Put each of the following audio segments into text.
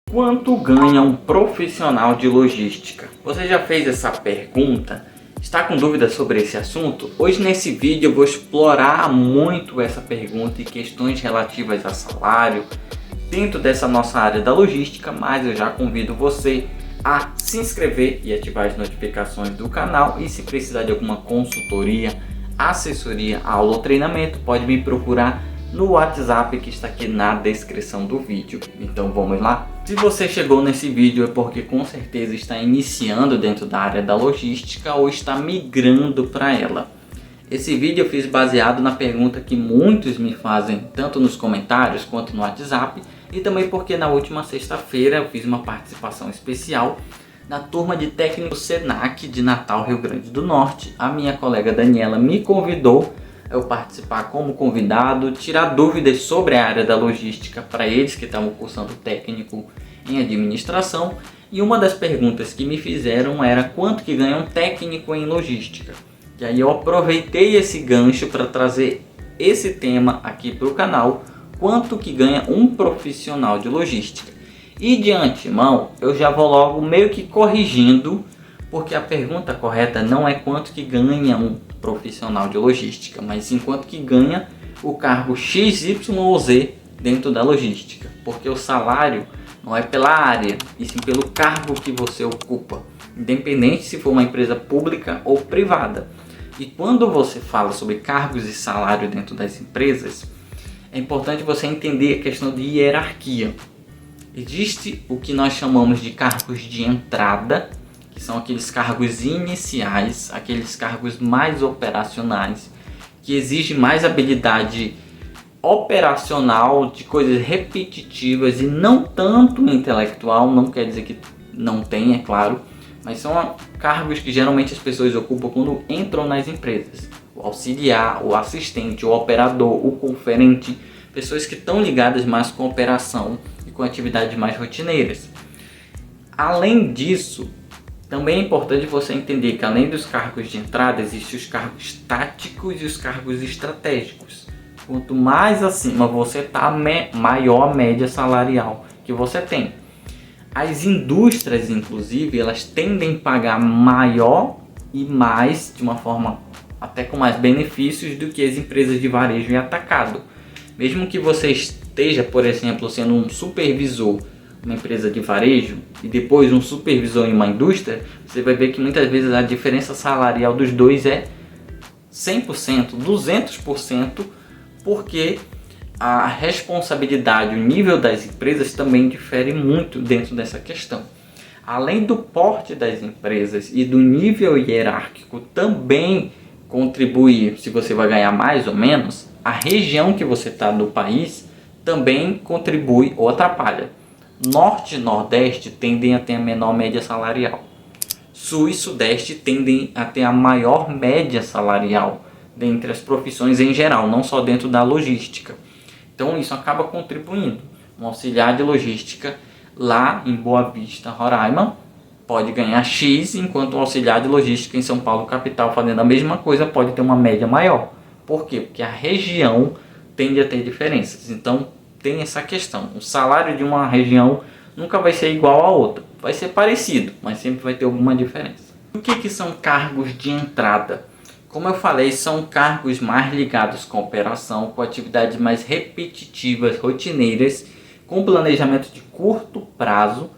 Quanto ganha um profissional de logística? Você já fez essa pergunta? Está com dúvidas sobre esse assunto? Hoje nesse vídeo eu vou explorar muito essa pergunta e questões relativas a salário dentro dessa nossa área da logística, mas eu já convido você a se inscrever e ativar as notificações do canal, e se precisar de alguma consultoria, assessoria, aula ou treinamento, pode me procurar no WhatsApp que está aqui na descrição do vídeo. Então vamos lá? Se você chegou nesse vídeo é porque com certeza está iniciando dentro da área da logística ou está migrando para ela. Esse vídeo eu fiz baseado na pergunta que muitos me fazem tanto nos comentários quanto no WhatsApp, e também porque na última sexta-feira eu fiz uma participação especial na turma de técnico Senac de Natal, Rio Grande do Norte. A minha colega Daniela me convidou a eu participar como convidado, tirar dúvidas sobre a área da logística para eles que estavam cursando técnico em administração. E uma das perguntas que me fizeram era quanto que ganha um técnico em logística. E aí eu aproveitei esse gancho para trazer esse tema aqui para o canal, quanto que ganha um profissional de logística. E de antemão eu já vou logo meio que corrigindo, porque a pergunta correta não é quanto que ganha um profissional de logística, mas sim quanto que ganha o cargo X, Y ou Z dentro da logística, porque o salário não é pela área, e sim pelo cargo que você ocupa, independente se for uma empresa pública ou privada. E quando você fala sobre cargos e salário dentro das empresas, é importante você entender a questão de hierarquia. Existe o que nós chamamos de cargos de entrada, que são aqueles cargos iniciais, aqueles cargos mais operacionais, que exigem mais habilidade operacional, de coisas repetitivas e não tanto intelectual. Não quer dizer que não tem, é claro, mas são cargos que geralmente as pessoas ocupam quando entram nas empresas. O auxiliar, o assistente, o operador, o conferente, pessoas que estão ligadas mais com operação e com atividades mais rotineiras. Além disso, também é importante você entender que além dos cargos de entrada, existem os cargos táticos e os cargos estratégicos. Quanto mais acima você está, maior a média salarial que você tem. As indústrias, inclusive, elas tendem a pagar maior e mais, de uma forma até com mais benefícios, do que as empresas de varejo e atacado. Mesmo que você esteja, por exemplo, sendo um supervisor uma empresa de varejo e depois um supervisor em uma indústria, você vai ver que muitas vezes a diferença salarial dos dois é 100%, 200%, porque a responsabilidade, o nível das empresas também difere muito dentro dessa questão. Além do porte das empresas e do nível hierárquico também contribuir se você vai ganhar mais ou menos, a região que você está no país também contribui ou atrapalha. Norte e Nordeste tendem a ter a menor média salarial. Sul e Sudeste tendem a ter a maior média salarial dentre as profissões em geral, não só dentro da logística. Então isso acaba contribuindo. Um auxiliar de logística lá em Boa Vista, Roraima, pode ganhar X, enquanto um auxiliar de logística em São Paulo, capital, fazendo a mesma coisa, pode ter uma média maior. Por quê? Porque a região tende a ter diferenças. Então tem essa questão. O salário de uma região nunca vai ser igual a outra. Vai ser parecido, mas sempre vai ter alguma diferença. O que são cargos de entrada? Como eu falei, são cargos mais ligados com operação, com atividades mais repetitivas, rotineiras, com planejamento de curto prazo.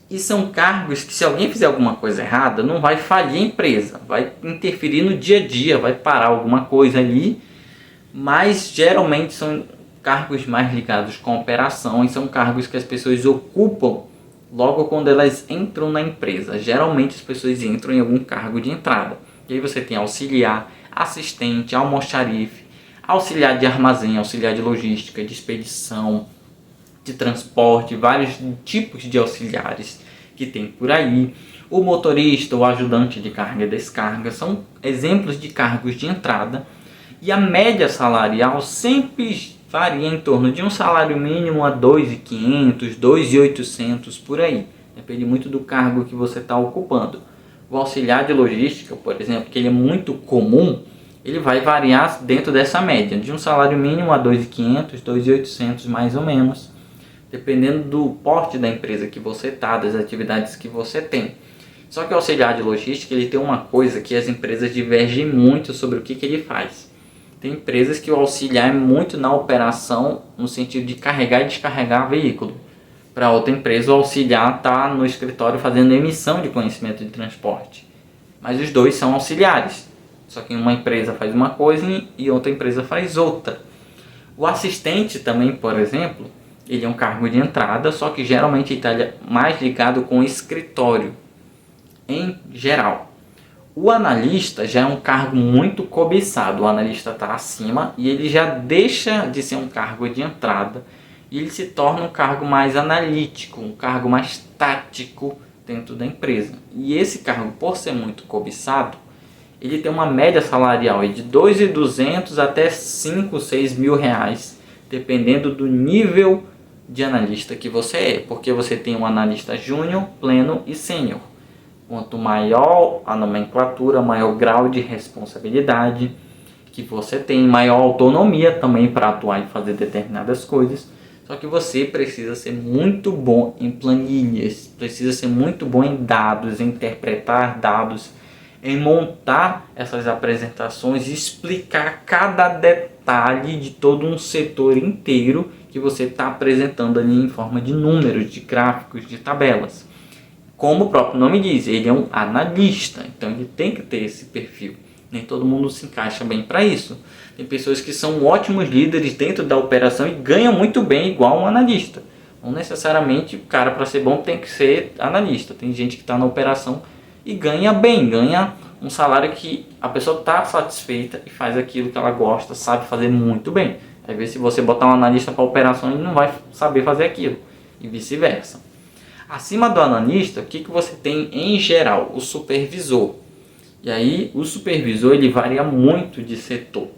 E são cargos que, se alguém fizer alguma coisa errada, não vai falir a empresa, vai interferir no dia a dia, vai parar alguma coisa ali, mas geralmente são cargos mais ligados com operação e são cargos que as pessoas ocupam logo quando elas entram na empresa. Geralmente as pessoas entram em algum cargo de entrada. E aí você tem auxiliar, assistente, almoxarife, auxiliar de armazém, auxiliar de logística, de expedição, de transporte, vários tipos de auxiliares que tem por aí. O motorista, o ajudante de carga e descarga são exemplos de cargos de entrada. E a média salarial sempre varia em torno de um salário mínimo a 2.500, 2.800 por aí. Depende muito do cargo que você está ocupando. O auxiliar de logística, por exemplo, que ele é muito comum, ele vai variar dentro dessa média, de um salário mínimo a 2.500, 2.800 mais ou menos. dependendo do porte da empresa que você está, das atividades que você tem. Só que o auxiliar de logística, ele tem uma coisa que as empresas divergem muito sobre o que ele faz. Tem empresas que o auxiliar é muito na operação, no sentido de carregar e descarregar veículo. Para outra empresa, o auxiliar está no escritório fazendo emissão de conhecimento de transporte. Mas os dois são auxiliares. Só que uma empresa faz uma coisa e outra empresa faz outra. O assistente também, por exemplo, ele é um cargo de entrada, só que geralmente está mais ligado com o escritório, em geral. O analista já é um cargo muito cobiçado, o analista está acima e ele já deixa de ser um cargo de entrada e ele se torna um cargo mais analítico, um cargo mais tático dentro da empresa. E esse cargo, por ser muito cobiçado, ele tem uma média salarial de 2.200 até 5, 6 mil reais, dependendo do nível de analista que você é, porque você tem um analista júnior, pleno e sênior. Quanto maior a nomenclatura, maior grau de responsabilidade que você tem, maior autonomia também para atuar e fazer determinadas coisas. Só que você precisa ser muito bom em planilhas, precisa ser muito bom em dados, em interpretar dados, em montar essas apresentações e explicar cada detalhe de todo um setor inteiro que você está apresentando ali em forma de números, de gráficos, de tabelas. Como o próprio nome diz, ele é um analista, então ele tem que ter esse perfil. Nem todo mundo se encaixa bem para isso. Tem pessoas que são ótimos líderes dentro da operação e ganham muito bem igual um analista. Não necessariamente o cara, para ser bom, tem que ser analista. Tem gente que está na operação e ganha bem, ganha um salário que a pessoa está satisfeita e faz aquilo que ela gosta, sabe fazer muito bem. Às vezes, se você botar um analista para operação, ele não vai saber fazer aquilo e vice-versa. Acima do analista, o que você tem em geral? O supervisor. E aí, o supervisor ele varia muito de setor.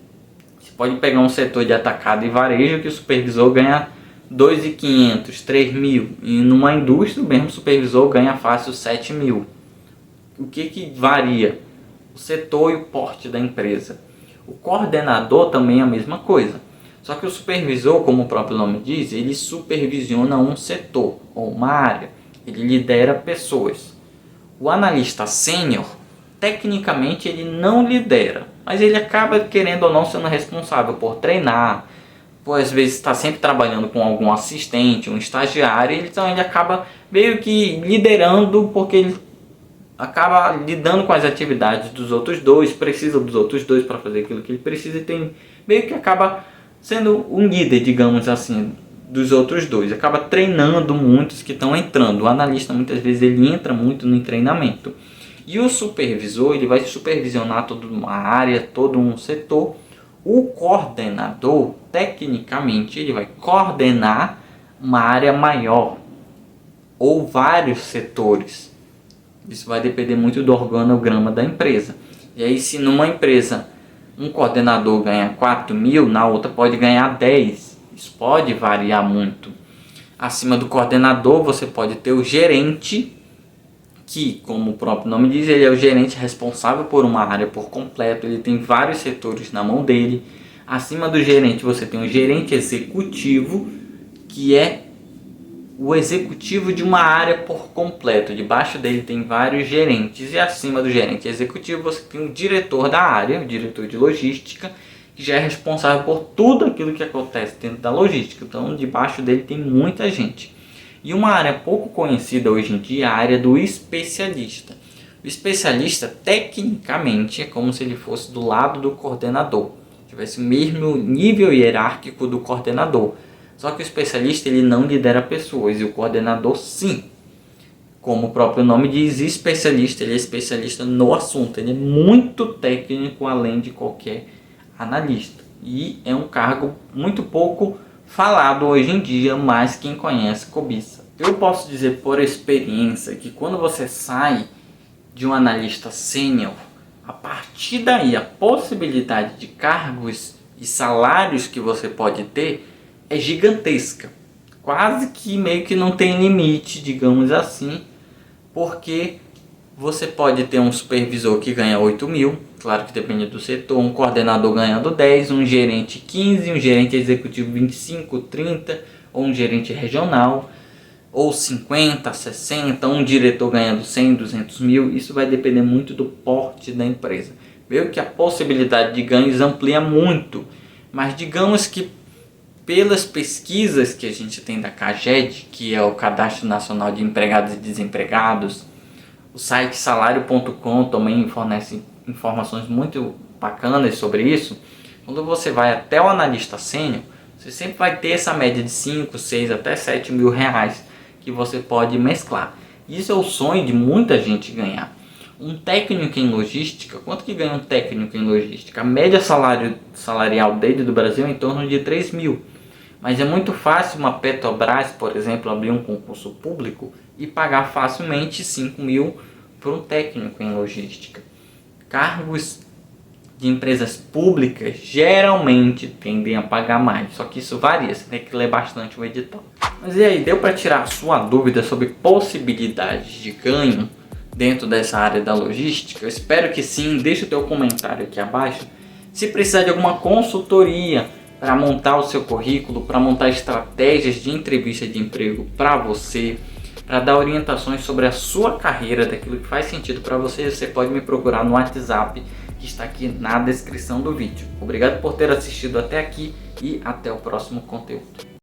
Você pode pegar um setor de atacado e varejo que o supervisor ganha 2.500, 3.000. E numa indústria, o mesmo supervisor ganha fácil 7.000. O que varia? O setor e o porte da empresa. O coordenador também é a mesma coisa. Só que o supervisor, como o próprio nome diz, ele supervisiona um setor ou uma área. Ele lidera pessoas. O analista sênior, tecnicamente, ele não lidera, mas ele acaba, querendo ou não, sendo responsável por treinar, por às vezes estar sempre trabalhando com algum assistente, um estagiário, então ele acaba meio que liderando, porque ele acaba lidando com as atividades dos outros dois, precisa dos outros dois para fazer aquilo que ele precisa e tem, meio que acaba sendo um líder, digamos assim, dos outros dois, acaba treinando muitos que estão entrando. O analista muitas vezes ele entra muito no treinamento. E o supervisor, ele vai supervisionar toda uma área, todo um setor. O coordenador, tecnicamente, ele vai coordenar uma área maior ou vários setores. Isso vai depender muito do organograma da empresa. E aí, se numa empresa um coordenador ganha 4.000, na outra pode ganhar 10. Isso pode variar muito. Acima do coordenador, você pode ter o gerente, que, como o próprio nome diz, ele é o gerente responsável por uma área por completo. Ele tem vários setores na mão dele. Acima do gerente, você tem o gerente executivo, que é o executivo de uma área por completo. Debaixo dele tem vários gerentes. E acima do gerente executivo, você tem o diretor da área, o diretor de logística, que já é responsável por tudo aquilo que acontece dentro da logística. Então, debaixo dele tem muita gente. E uma área pouco conhecida hoje em dia é a área do especialista. O especialista, tecnicamente, é como se ele fosse do lado do coordenador. Tivesse o mesmo nível hierárquico do coordenador. Só que o especialista ele não lidera pessoas e o coordenador sim. Como o próprio nome diz, especialista, ele é especialista no assunto. Ele é muito técnico além de qualquer analista. E é um cargo muito pouco falado hoje em dia, mas quem conhece cobiça. Eu posso dizer por experiência que quando você sai de um analista sênior, a partir daí a possibilidade de cargos e salários que você pode ter é gigantesca. Quase que meio que não tem limite, digamos assim, porque você pode ter um supervisor que ganha 8.000, claro que depende do setor, um coordenador ganhando 10, um gerente 15, um gerente executivo 25, 30, ou um gerente regional, ou 50, 60, um diretor ganhando 100, 200 mil. Isso vai depender muito do porte da empresa. Veio que a possibilidade de ganhos amplia muito, mas digamos que pelas pesquisas que a gente tem da CAGED, que é o Cadastro Nacional de Empregados e Desempregados, o site salário.com também fornece informações muito bacanas sobre isso. Quando você vai até o analista sênior, você sempre vai ter essa média de 5, 6 até 7 mil reais que você pode mesclar. Isso é o sonho de muita gente ganhar. Um técnico em logística, quanto que ganha um técnico em logística? A média salarial dele do Brasil é em torno de 3 mil. Mas é muito fácil uma Petrobras, por exemplo, abrir um concurso público e pagar facilmente 5 mil para um técnico em logística. Cargos de empresas públicas geralmente tendem a pagar mais, só que isso varia, você tem que ler bastante o edital. Mas e aí, deu para tirar a sua dúvida sobre possibilidades de ganho dentro dessa área da logística? Eu espero que sim. Deixa o teu comentário aqui abaixo. Se precisar de alguma consultoria para montar o seu currículo, para montar estratégias de entrevista de emprego para você, para dar orientações sobre a sua carreira, daquilo que faz sentido para você, você pode me procurar no WhatsApp que está aqui na descrição do vídeo. Obrigado por ter assistido até aqui e até o próximo conteúdo.